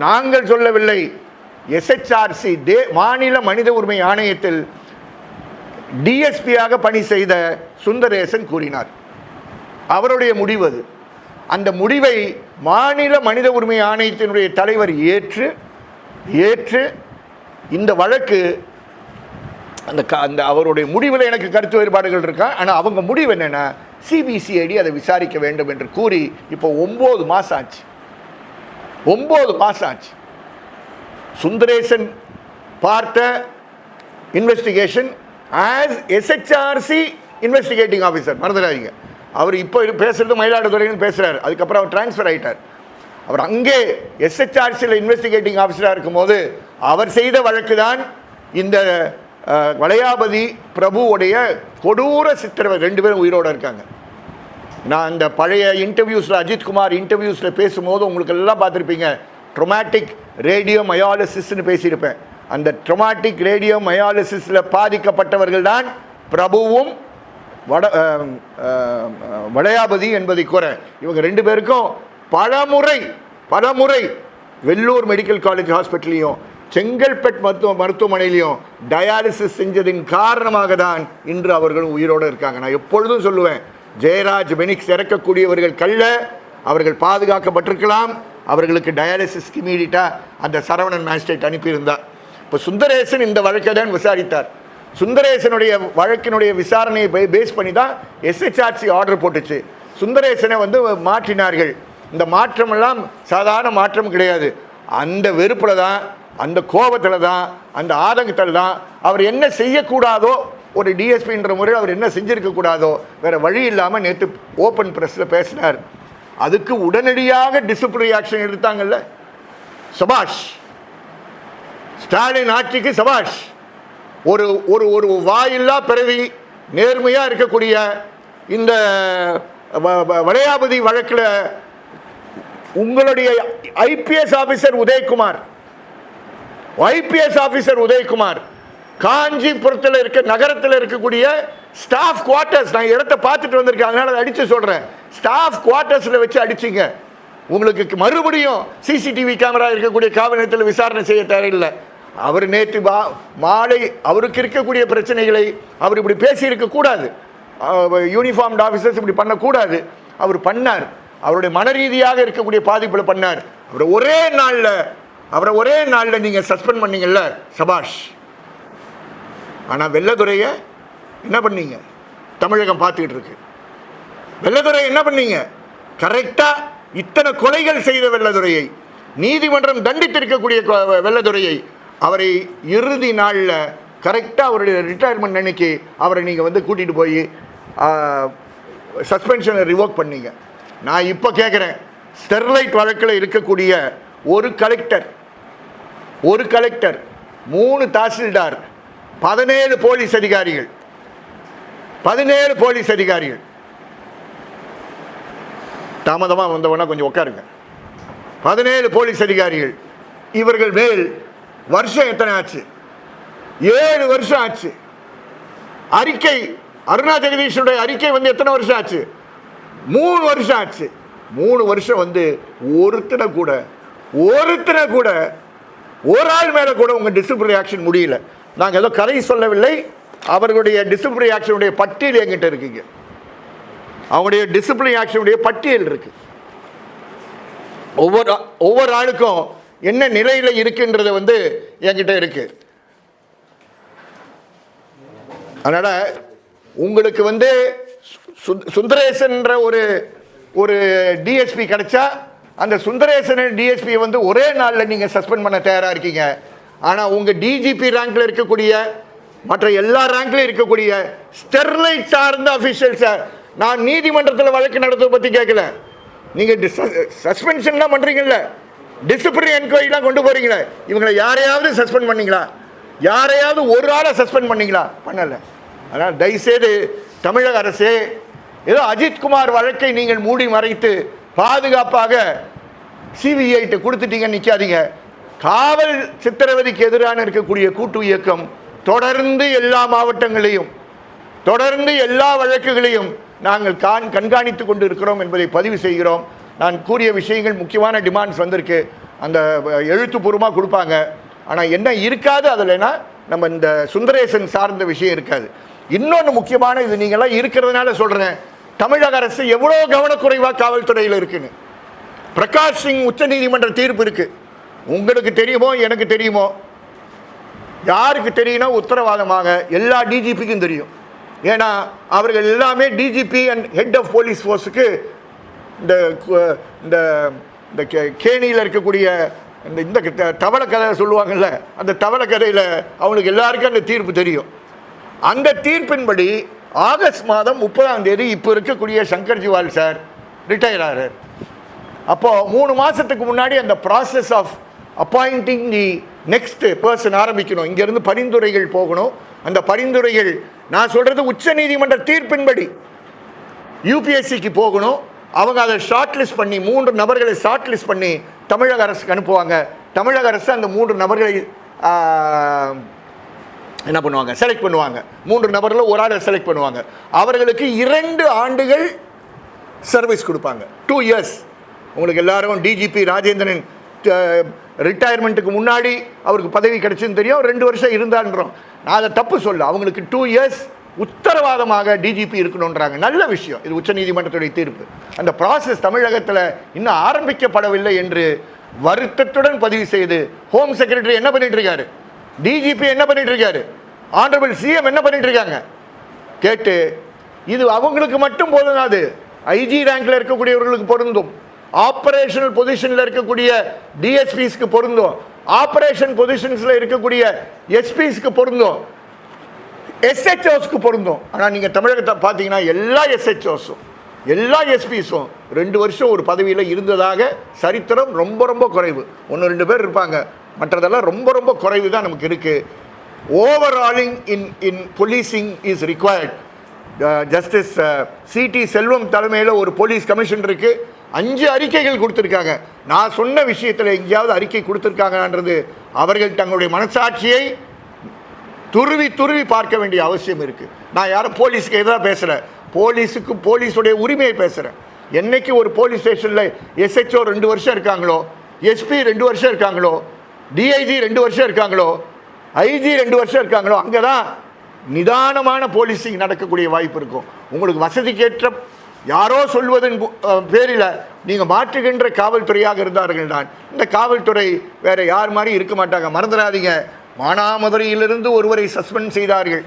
நாங்கள் சொல்லவில்லை. எஸ்ஹெச்ஆர்சி மாநில மனித உரிமை ஆணையத்தில் டிஎஸ்பியாக பணி செய்த சுந்தரேசன் கூறினார். அவருடைய முடிவு அது. அந்த முடிவை மாநில மனித உரிமை ஆணையத்தினுடைய தலைவர் ஏற்று இந்த வழக்கு அந்த அவருடைய முடிவில் எனக்கு கருத்து வேறுபாடுகள் இருக்கா. ஆனால் அவங்க முடிவு என்னென்னா, சிபிசிஐடி அதை விசாரிக்க வேண்டும் என்று கூறி இப்போ 9 மாதம் ஆச்சு. 9 மாதம் ஆச்சு. சுந்தரேசன் பார்த்த investigation as SHRC investigating officer, மறந்துடாதீங்க. அவர் இப்போ பேசுகிறது மயிலாடுதுறைன்னு பேசுகிறார், அதுக்கப்புறம் அவர் டிரான்ஸ்ஃபர் ஆகிட்டார். அவர் அங்கே எஸ்ஹெச்ஆர்சியில் இன்வெஸ்டிகேட்டிங் ஆஃபீஸராக இருக்கும்போது அவர் செய்த வழக்கு தான் இந்த வளையாபதி பிரபுவுடைய கொடூர சித்திரவதை. 2 பேரும் உயிரோடு இருக்காங்க. நான் அந்த பழைய இன்டர்வியூஸில் அஜித்குமார் இன்டர்வியூஸில் பேசும்போது உங்களுக்கு எல்லாம் பார்த்துருப்பீங்க, ட்ரொமாட்டிக் ரேடியோ மயாலிசிஸ்ன்னு பேசியிருப்பேன். அந்த ட்ரொமாட்டிக் ரேடியோ மயாலிசிஸில் பாதிக்கப்பட்டவர்கள் தான் பிரபுவும் வளையாபதி என்பதை கூற. இவங்க 2 பேருக்கும் பலமுறை வெள்ளூர் மெடிக்கல் காலேஜ் ஹாஸ்பிட்டல்லையும் செங்கல்பட்டு மருத்துவமனையிலையும் டயாலிசிஸ் செஞ்சதின் காரணமாக தான் இன்று அவர்கள் உயிரோடு இருக்காங்க. நான் எப்பொழுதும் சொல்லுவேன், ஜெயராஜ் பெனிக்ஸ் இறக்கக்கூடியவர்கள் கல்ல, அவர்கள் பாதுகாக்கப்பட்டிருக்கலாம். அவர்களுக்கு டயாலிசிஸ்க்கு இமீடியட்டாக அந்த சரவணன் மேஜிஸ்ட்ரேட் அனுப்பியிருந்தார். இப்போ சுந்தரேசன் இந்த வழக்கை தான் விசாரித்தார். சுந்தரேசனுடைய வழக்கினுடைய விசாரணையை பேஸ் பண்ணி தான் எஸ்ஹெச்ஆர்சி ஆர்டர் போட்டுச்சு. சுந்தரேசனை மாற்றினார்கள். இந்த மாற்றமெல்லாம் சாதாரண மாற்றம் கிடையாது. அந்த வெறுப்பில் தான், அந்த கோபத்தில் தான், அந்த ஆதங்கத்தில் தான் அவர் என்ன செய்யக்கூடாதோ, ஒரு டிஎஸ்பின்ற முறையில் அவர் என்ன செஞ்சுருக்கக்கூடாதோ வேறு வழி இல்லாமல் நேற்று ஓப்பன் ப்ரெஸ்ஸில் பேசினார். அதுக்கு உடனடியாக டிசிப்ளினரி ஆக்ஷன் எடுத்தாங்கல்ல, சபாஷ். ஸ்டாலின் ஆட்சிக்கு சபாஷ். ஒரு ஒரு ஒரு வாயில்லா பிறவி நேர்மையாக இருக்கக்கூடிய இந்த வளையாபதி வழக்கில் உங்களுடைய ஐபிஎஸ் ஆஃபீஸர் உதயகுமார் காஞ்சிபுரத்தில் நகரத்தில் இருக்கக்கூடிய ஸ்டாஃப் குவார்ட்டர்ஸ், நான் இடத்தை பார்த்துட்டு வந்திருக்கேன், அதனால அதை அடித்து சொல்கிறேன். ஸ்டாஃப் குவார்ட்டர்ஸில் வச்சு அடிச்சிங்க. உங்களுக்கு மறுபடியும் சிசிடிவி கேமரா இருக்கக்கூடிய காவல் நிலையத்தில் விசாரணை செய்ய தேவையில்லை. அவர் நேற்று மாலை அவருக்கு இருக்கக்கூடிய பிரச்சனைகளை அவர் இப்படி பேசியிருக்கக்கூடாது. யூனிஃபார்ம்டு ஆஃபீஸர்ஸ் இப்படி பண்ணக்கூடாது. அவர் பண்ணார். அவருடைய மன ரீதியாக இருக்கக்கூடிய பாதிப்பில் பண்ணார். அவரை ஒரே நாளில் நீங்கள் சஸ்பெண்ட் பண்ணீங்கல்ல, சபாஷ். ஆனால் வெள்ளதுரையை என்ன பண்ணீங்க? தமிழகம் பார்த்துக்கிட்டு இருக்கு. வெள்ளதுரை என்ன பண்ணீங்க? கரெக்டாக இத்தனை கொலைகள் செய்த வெள்ளதுரையை, நீதிமன்றம் தண்டித்திருக்கக்கூடிய வெள்ளதுரையை அவரை இறுதி நாளில் கரெக்டாக அவருடைய ரிட்டையர்மெண்ட் அன்னைக்கு அவரை நீங்கள் வந்து கூட்டிகிட்டு போய் சஸ்பென்ஷனை ரிவோக் பண்ணீங்க. நான் இப்போ கேட்குறேன், ஸ்டெர்லைட் வழக்கில் இருக்கக்கூடிய ஒரு கலெக்டர் 3 தாசில்தார் 17 போலீஸ் அதிகாரிகள் தாமதமாக வந்தவொன்னா கொஞ்சம் உட்காருங்க. 17 போலீஸ் அதிகாரிகள், இவர்கள் மேல் வருஷம் எத்தனை ஆச்சு? 7 வருஷம் ஆச்சு. அறிக்கை அருணா ஜெகதீஷனுடைய அறிக்கை வந்து எத்தனை வருஷம் ஆச்சு? 3 வருஷம் ஆச்சு. 3 வருஷம் வந்து ஒருத்தனை கூட ஒரு ஆள் மேலே கூட உங்கள் டிசிப்ளினரி ஆக்ஷன் முடியல. நாங்கள் ஏதோ கதை சொல்லவில்லை. அவர்களுடைய டிசிப்ளினரி ஆக்ஷனுடைய பட்டியல் என்கிட்ட இருக்குங்க. அவங்களுடைய டிசிப்ளினரி ஆக்ஷனுடைய பட்டியல் இருக்கு. ஒவ்வொரு ஆளுக்கும் என்ன நிலையில் இருக்குன்றது வந்து என்கிட்ட இருக்கு. அதனால உங்களுக்கு வந்து சுந்தரேசன்ற ஒரு டிஎஸ்பி கிடைச்சா அந்த சுந்தரேசன் டிஎஸ்பியை வந்து ஒரே நாளில் நீங்கள் சஸ்பெண்ட் பண்ண தயாராக இருக்கீங்க. ஆனால் உங்கள் டிஜிபி ரேங்க்ல இருக்கக்கூடிய மற்ற எல்லா ரேங்க்லையும் இருக்கக்கூடிய ஸ்டெர்லைட் சார்ந்த அஃபிஷியல்ஸை நான் நீதிமன்றத்தில் வழக்கு நடத்துவதை பற்றி கேட்கல. நீங்கள் சஸ்பென்ஷன்லாம் பண்ணுறீங்கல்ல, டிசிப்ளினரி என்கொயரிலாம் கொண்டு போகிறீங்களே, இவங்களை யாரையாவது சஸ்பெண்ட் பண்ணீங்களா? யாரையாவது ஒரு ஆளை சஸ்பெண்ட் பண்ணீங்களா? பண்ணலை. அதனால் தயவுசெய்து தமிழக அரசே ஏதோ அஜித்குமார் வழக்கை நீங்கள் மூடி மறைத்து பாதுகாப்பாக சிபிஐட்டு கொடுத்துட்டீங்கன்னு நிற்காதீங்க. காவல் சித்திரவதைக்கு எதிரான இருக்கக்கூடிய கூட்டு இயக்கம் தொடர்ந்து எல்லா மாவட்டங்களையும் தொடர்ந்து எல்லா வழக்குகளையும் நாங்கள் கண்காணித்து கொண்டு இருக்கிறோம் என்பதை பதிவு செய்கிறோம். நான் கூறிய விஷயங்கள் முக்கியமான டிமாண்ட்ஸ் வந்திருக்கு, அந்த எழுத்துப்பூர்வமாக கொடுப்பாங்க. ஆனால் என்ன இருக்காது அதில்னா நம்ம இந்த சுந்தரேசன் சார்ந்த விஷயம் இருக்காது. இன்னொன்று முக்கியமான இது நீங்களாம் இருக்கிறதுனால சொல்கிறேன், தமிழக அரசு எவ்வளோ கவனக்குறைவாக காவல்துறையில் இருக்குன்னு. பிரகாஷ் சிங் உச்ச நீதிமன்ற தீர்ப்பு இருக்கு, உங்களுக்கு தெரியுமோ எனக்கு தெரியுமோ, யாருக்கு தெரியும்னா உத்தரவாதமாக எல்லா டிஜிபிக்கும் தெரியும். ஏன்னா அவர்கள் எல்லாமே DGP and head of police ஃபோர்ஸுக்கு இந்த கேணியில் இருக்கக்கூடிய இந்த தவளை கதை சொல்லுவாங்கள்ல, அந்த தவளை கதையில் அவங்களுக்கு எல்லாருக்கும் அந்த தீர்ப்பு தெரியும். அந்த தீர்ப்பின்படி ஆகஸ்ட் மாதம் 30ஆம் தேதி இப்போ இருக்கக்கூடிய சங்கர் ஜிவால் சார் ரிட்டையர் ஆகிறார். அப்போது 3 மாதத்துக்கு முன்னாடி அந்த process of appointing the next person ஆரம்பிக்கணும். இங்கேருந்து பரிந்துரைகள் போகணும். அந்த பரிந்துரைகள் நான் சொல்கிறது உச்ச நீதிமன்ற தீர்ப்பின்படி யூபிஎஸ்சிக்கு போகணும். அவங்க அதை ஷார்ட் லிஸ்ட் பண்ணி 3 நபர்களை ஷார்ட் லிஸ்ட் பண்ணி தமிழக அரசுக்கு அனுப்புவாங்க. தமிழக அரசு அந்த 3 நபர்களை என்ன பண்ணுவாங்க, செலக்ட் பண்ணுவாங்க. 3 நபர்களில் ஒரு ஆளை செலக்ட் பண்ணுவாங்க. அவர்களுக்கு 2 ஆண்டுகள் சர்வீஸ் கொடுப்பாங்க, 2 இயர்ஸ். உங்களுக்கு எல்லாரும் டிஜிபி ராஜேந்திரன் ரிட்டையர்மெண்ட்டுக்கு முன்னாடி அவருக்கு பதவி கிடைச்சுன்னு தெரியும், 2 வருஷம் இருந்தான்றோம். நான் அதை தப்பு சொல்ல, அவங்களுக்கு 2 இயர்ஸ் உத்தரவாதமாக டிஜிபி இருக்கணுன்றாங்க. நல்ல விஷயம், இது உச்சநீதிமன்றத்துடைய தீர்ப்பு. அந்த ப்ராசஸ் தமிழகத்தில் இன்னும் ஆரம்பிக்கப்படவில்லை என்று வருத்தத்துடன் பதிவு செய்து ஹோம் செக்ரட்டரி என்ன பண்ணிட்டு இருக்காரு, டிஜிபி என்ன பண்ணிட்டு இருக்காரு, ஆனரபிள் சிஎம் என்ன பண்ணிட்டு இருக்காங்க கேட்டு, இது அவங்களுக்கு மட்டும் போதும். ஐஜி ரேங்க்ல இருக்கக்கூடியவர்களுக்கு பொருந்தும், ஆபரேஷனல் பொசிஷனில் இருக்கக்கூடிய டிஎஸ்பிஸ்க்கு பொருந்தும், ஆபரேஷன் பொசிஷன்ஸில் இருக்கக்கூடிய எஸ்பிஸ்க்கு பொருந்தும், எஸ்ஹெச்ஓஸ்க்கு பொருந்தும். ஆனால் நீங்கள் தமிழகத்தை பார்த்தீங்கன்னா எல்லா எஸ்ஹெச்ஓஸும் எல்லா எஸ்பிஸும் 2 வருஷம் ஒரு பதவியில் இருந்ததாக சரித்திரம் ரொம்ப ரொம்ப குறைவு. 1-2 பேர் இருப்பாங்க, மற்றதெல்லாம் ரொம்ப ரொம்ப குறைவு தான் நமக்கு இருக்குது. Overhauling in policing is required. Justice CT Selvam தலைமையில் ஒரு போலீஸ் கமிஷன் இருக்குது. 5 அறிக்கைகள் கொடுத்துருக்காங்க. நான் சொன்ன விஷயத்தில் எங்கேயாவது அறிக்கை கொடுத்துருக்காங்கன்றது அவர்கள் தங்களுடைய மனசாட்சியை துருவி பார்க்க வேண்டிய அவசியம் இருக்குது. நான் யாரும் போலீஸுக்கு எதிராக பேசுகிறேன், போலீஸுடைய உரிமையை பேசுகிறேன். என்னைக்கு ஒரு போலீஸ் ஸ்டேஷனில் எஸ்ஹெச்ஓ 2 வருஷம் இருக்காங்களோ, எஸ்பி 2 வருஷம் இருக்காங்களோ, டிஐஜி 2 வருஷம் இருக்காங்களோ, ஐஜி 2 வருஷம் இருக்காங்களோ, அங்கே தான் நிதானமான போலீசிங் நடக்கக்கூடிய வாய்ப்பு இருக்கும். உங்களுக்கு வசதிக்கேற்ற யாரோ சொல்வதன் பேரில் நீங்கள் மாற்றுகின்ற காவல்துறையாக இருந்தார்கள் தான். இந்த காவல்துறை வேறு யார் மாதிரி இருக்க மாட்டாங்க. மறந்துடாதீங்க, மானாமதுரையிலிருந்து ஒருவரை சஸ்பெண்ட் செய்தார்கள்.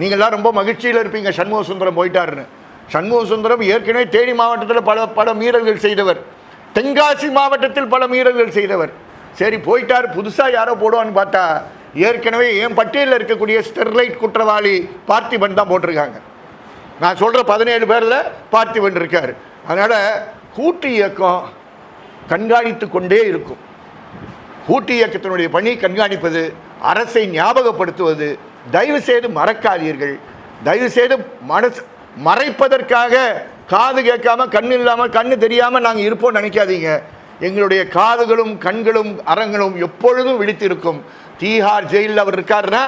நீங்கள்லாம் ரொம்ப மகிழ்ச்சியில் இருப்பீங்க, சண்முக சுந்தரம் போயிட்டாருன்னு. சண்முக சுந்தரம் ஏற்கனவே தேனி மாவட்டத்தில் பல மீறல்கள் செய்தவர், தென்காசி மாவட்டத்தில் பல மீறல்கள் செய்தவர். சரி போயிட்டார், புதுசாக யாரோ போடுவான்னு பார்த்தா ஏற்கனவே என் பட்டியலில் இருக்கக்கூடிய ஸ்டெர்லைட் குற்றவாளி பார்த்திபன் தான் போட்டிருக்காங்க. நான் சொல்கிற 17 பேரில் பார்த்திபன் இருக்கார். அதனால் கூட்டு இயக்கம் கண்காணித்து கொண்டே இருக்கும். கூட்டு இயக்கத்தினுடைய பணி கண்காணிப்பது, அரசை ஞாபகப்படுத்துவது. தயவு செய்து மறக்காதீர்கள். தயவு செய்து மறைப்பதற்காக காது கேட்காம கண்ணு இல்லாமல் கண்ணு தெரியாமல் நாங்கள் இருப்போம் நினைக்காதீங்க. எங்களுடைய காதுகளும் கண்களும் அரங்களும் எப்பொழுதும் விழித்திருக்கும். தீஹார் ஜெயிலில் அவர் இருக்காருன்னா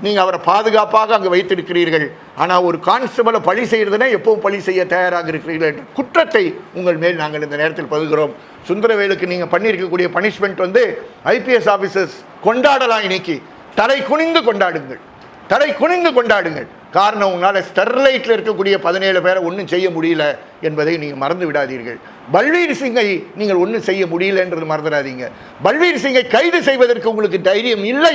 நீங்கள் அவரை பாதுகாப்பாக அங்கே வைத்திருக்கிறீர்கள். ஆனால் ஒரு கான்ஸ்டபிளை பழி செய்கிறதுனா எப்பவும் பழி செய்ய தயாராக இருக்கிறீர்கள் என்ற குற்றத்தை உங்கள் மேல் நாங்கள் இந்த நேரத்தில் பகிர்கிறோம். சுந்தரவேலுக்கு நீங்கள் பண்ணியிருக்கக்கூடிய பனிஷ்மெண்ட் வந்து ஐபிஎஸ் ஆஃபீஸர்ஸ் கொண்டாடலாம். இன்னைக்கு தலை குனிந்து கொண்டாடுங்கள், தலை குனிந்து கொண்டாடுங்கள். காரணம், உங்களால் ஸ்டெர்லைட்டில் இருக்கக்கூடிய 17 பேரை ஒன்றும் செய்ய முடியல என்பதை நீங்கள் மறந்து விடாதீர்கள். பல்வீர் சிங்கை நீங்கள் ஒன்றும் செய்ய முடியலன்றது மறந்துடாதீங்க. பல்வீர் சிங்கை கைது செய்வதற்கு உங்களுக்கு தைரியம் இல்லை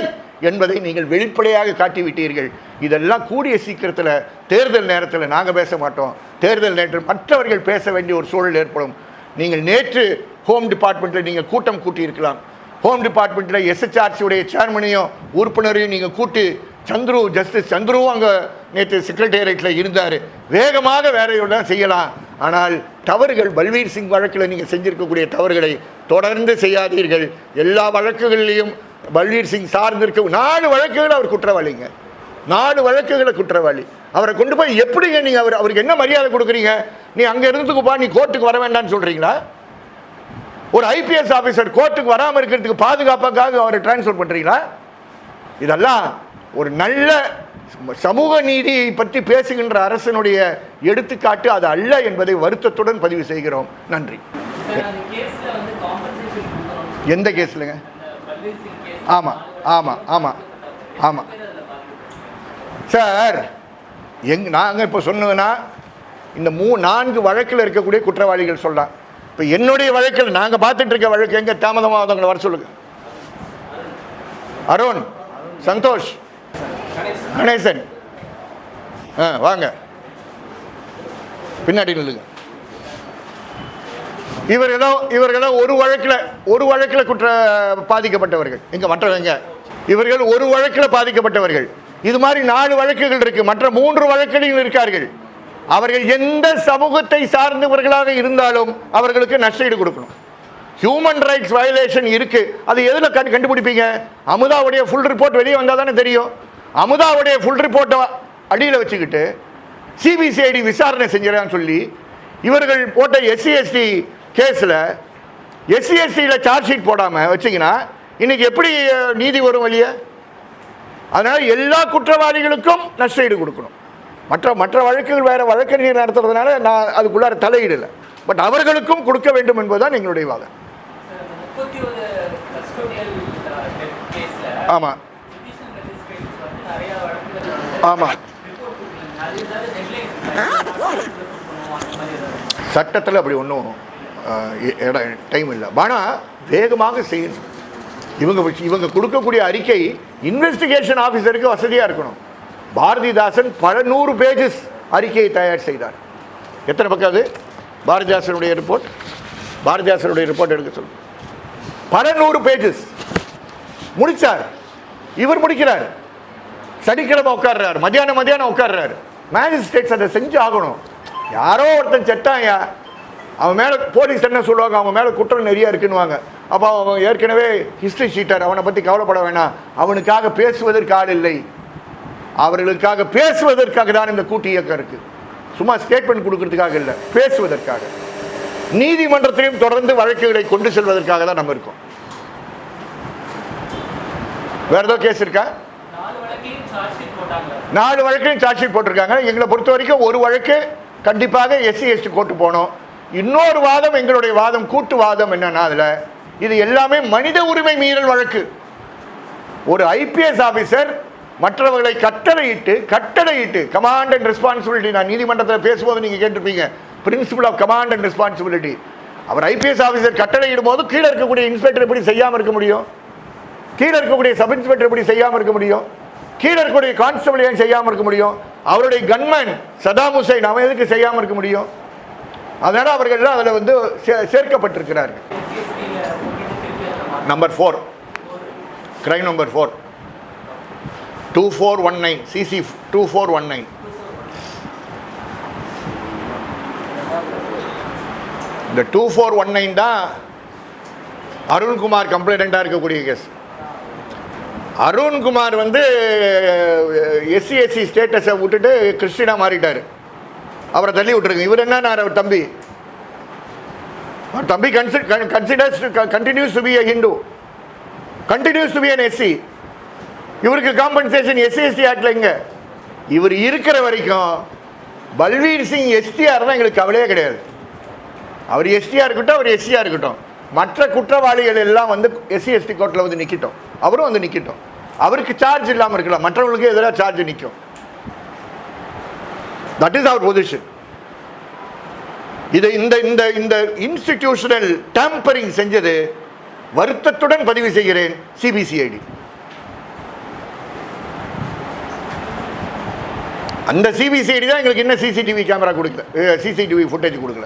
என்பதை நீங்கள் வெளிப்படையாக காட்டிவிட்டீர்கள். இதெல்லாம் கூடிய சீக்கிரத்தில் தேர்தல் நேரத்தில் நாங்கள் பேச மாட்டோம். தேர்தல் நேரத்தில் மற்றவர்கள் பேச வேண்டிய ஒரு சூழல் ஏற்படும். நீங்கள் நேற்று ஹோம் டிபார்ட்மெண்ட்டில் நீங்கள் கூட்டம் கூட்டியிருக்கலாம். ஹோம் டிபார்ட்மெண்ட்டில் எஸ்ஹெச்ஆர்சியுடைய சேர்மனையும் உறுப்பினரையும் நீங்கள் கூட்டி ஜஸ்டிஸ் சந்துருவும் அங்கே நேற்று செக்ரட்டேரியட்டில் இருந்தார். வேகமாக வேலையோடு தான் செய்யலாம். ஆனால் தவறுகள், பல்வீர் சிங் வழக்கில் நீங்கள் செஞ்சிருக்கக்கூடிய தவறுகளை தொடர்ந்து செய்யாதீர்கள். எல்லா வழக்குகளிலையும் பல்வீர் சிங் சார்ந்திருக்க 4 வழக்குகள் அவர் குற்றவாளிங்க. 4 வழக்குகளை குற்றவாளி. அவரை கொண்டு போய் எப்படிங்க நீங்கள் அவருக்கு என்ன மரியாதை கொடுக்குறீங்க? நீ அங்கே இருந்துக்குப்பா, நீ கோர்ட்டுக்கு வர வேண்டாம்னு சொல்கிறீங்களா? ஒரு ஐபிஎஸ் ஆஃபீஸர் கோர்ட்டுக்கு வராமல் இருக்கிறதுக்கு பாதுகாப்பாக அவரை டிரான்ஸ்ஃபர் பண்ணுறீங்களா? இதெல்லாம் ஒரு நல்ல சமூக நீதியை பற்றி பேசுகின்ற அரசனுடைய எடுத்துக்காட்டு அது அல்ல என்பதை வருத்தத்துடன் பதிவு செய்கிறோம். நன்றி. எந்த கேஸ்லங்க? ஆமாம் ஆமாம் ஆமாம் ஆமாம் சார். நாங்கள் இப்போ சொன்னோன்னா இந்த 4 வழக்கில் இருக்கக்கூடிய குற்றவாளிகள் சொல்லலாம். இப்போ என்னுடைய வழக்கில் நாங்கள் பார்த்துட்டு இருக்க வழக்கு எங்கே தாமதமாவதவங்களை வர சொல்லுங்க. அருண், சந்தோஷ், கணேசன், வாங்க பின்னாடி நில்லுங்க. இவர்களோ ஒரு வழக்கில் பாதிக்கப்பட்டவர்கள். எங்க மற்றவங்க இவர்கள் ஒரு வழக்கில் பாதிக்கப்பட்டவர்கள். இது மாதிரி 4 வழக்குகள் இருக்கு. மற்ற 3 வழக்குகளில் இருக்கார்கள். அவர்கள் எந்த சமூகத்தை சார்ந்தவர்களாக இருந்தாலும் அவர்களுக்கு நஷ்டஈடு கொடுக்கணும். ஹியூமன் ரைட்ஸ் வயலேஷன் இருக்கு. அது எதுல கண்டுபிடிப்பீங்க? அமுதாவுடைய ஃபுல் ரிப்போர்ட் வெளியே வந்தால் தானே தெரியும். அமுதாவுடைய ஃபுல் ரிப்போர்ட்டை அடியில் வச்சுக்கிட்டு சிபிசிஐடி விசாரணை செஞ்சான்னு சொல்லி இவர்கள் போட்ட SC/ST கேஸில் SC/STயில் சார்ஜ் ஷீட் போடாமல் வச்சிங்கன்னா இன்னைக்கு எப்படி நீதி வரும் வெளியே? அதனால் எல்லா குற்றவாளிகளுக்கும் நஷ்டஈடு கொடுக்கணும். மற்ற வழக்குகள் வேறு வழக்கறிஞர் நடத்துறதுனால நான் அதுக்குள்ளார தலையிடலை. பட் அவர்களுக்கும் கொடுக்க வேண்டும் என்பதுதான் எங்களுடைய வாதம். ஆமாம் ஆமாம் சட்டத்தில் அப்படி ஒன்றும் டைம் இல்லை. ஆனால் வேகமாக செய்யணும். இவங்க கொடுக்கக்கூடிய அறிக்கை இன்வெஸ்டிகேஷன் ஆஃபீஸருக்கு வசதியாக இருக்கணும். பாரதிதாசன் பல 100 பேஜஸ் அறிக்கையை தயார் செய்தார். எத்தனை பக்கம் அது? பாரதிதாசனுடைய ரிப்போர்ட் எடுக்க சொல்லு. பல 100 பேஜஸ் முடிச்சார். இவர் முடிக்கிறார். சனிக்கிழமை உட்கார்றாரு, மத்தியானம் உட்கார்றாரு. மேஜிஸ்ட்ரேட்ஸ் அதை செஞ்சு ஆகணும். யாரோ ஒருத்தன் செட்டாயா, அவன் மேலே போலீஸ் என்ன சொல்லுவாங்க, அவன் மேலே குற்றம் நிறையா இருக்குன்னுவாங்க. அப்போ அவன் ஏற்கனவே ஹிஸ்ட்ரி ஷீட்டர், அவனை பற்றி கவலைப்பட வேணாம். அவனுக்காக பேசுவதற்கு ஆள் இல்லை. அவர்களுக்காக பேசுவதற்காக தான் இந்த கூட்டு இயக்கம் இருக்குது. சும்மா ஸ்டேட்மெண்ட் கொடுக்கறதுக்காக இல்லை, பேசுவதற்காக. நீதிமன்றத்திலையும் தொடர்ந்து வழக்குகளை கொண்டு செல்வதற்காக தான் நம்ம இருக்கோம். வேற ஏதோ கேஸ் இருக்கா? 4 வழக்கையும் சார்ஜ் ஷீட் போட்டிருக்காங்க. எங்களை பொறுத்த வரைக்கும் ஒரு வழக்கு கண்டிப்பாக SC/ST கோர்ட்டு போனோம். இன்னொரு வாதம், எங்களுடைய வாதம் கூட்டு வாதம் என்னன்னா, அதில் இது எல்லாமே மனித உரிமை மீறல் வழக்கு. ஒரு ஐபிஎஸ் ஆஃபீஸர் மற்றவர்களை கட்டளையிட்டு கமாண்ட் அண்ட் ரெஸ்பான்சிபிலிட்டி. நான் நீதிமன்றத்தில் பேசும்போது நீங்கள் கேட்டிருப்பீங்க, principle of command and responsibility. அவர் ஐபிஎஸ் ஆஃபீஸர் கட்டளையிடும் போது கீழே இருக்கக்கூடிய இன்ஸ்பெக்டர் எப்படி செய்யாமல் இருக்க முடியும்? கீழே இருக்கக்கூடிய சப் இன்ஸ்பெக்டர் எப்படி செய்யாமல் இருக்க முடியும்? கீழே இருக்கக்கூடிய கான்ஸ்டபிள் ஏன் செய்யாமல் இருக்க முடியும்? அவருடைய கன்மேன் சதாம் ஹுசைன் அவன் எதுக்கு செய்யாமல் இருக்க முடியும்? அதனால் அவர்கள்லாம் அதில் சேர்க்கப்பட்டிருக்கிறார்கள். Number 4, crime number 4, 2419, CC 2419. இந்த 2419 தான் அருண்குமார் கம்ப்ளைண்ட்டாக இருக்கக்கூடிய கேஸ். அருண்குமார் வந்து எஸ்சி ஸ்டேட்டஸை விட்டுட்டு கிறிஸ்டினா மாறிட்டார். அவரை தள்ளி விட்டுருங்க. இவர் என்ன, அவர் தம்பி continues to be a Hindu, continues to be an SC. இவருக்கு காம்பன்சேஷன் SC/ST ஆக்ட்ல எங்க? இவர் இருக்கிற வரைக்கும் பல்வீர் சிங் எஸ்டிஆர் தான் எங்களுக்கு கவலையே கிடையாது. அவர் எஸ்டிஆர் இருக்கட்டும், அவர் எஸ்சியா இருக்கட்டும், மற்ற குற்றவாளிகள் எல்லாம் வந்து SC/ST கோர்ட்டில் வந்து நிற்கட்டும், அவரும் வந்து நிற்கட்டும். அவருக்கு சார்ஜ் இல்லாமல் இருக்கலாம், மற்றவங்களுக்கு எதிராக சார்ஜ் நிற்கும். தட் இஸ் அவர் பொசிஷன். இதை இந்த இன்ஸ்டிடியூஷனல் டேம்பரிங் செஞ்சது வருத்தத்துடன் பதிவு செய்கிறேன் சிபிசிஐடி. அந்த சிபிசிஐடி தான் எங்களுக்கு இன்னும் சிசிடிவி கேமரா கொடுக்கல, சிசிடிவி ஃபுட்டேஜ் கொடுக்கல.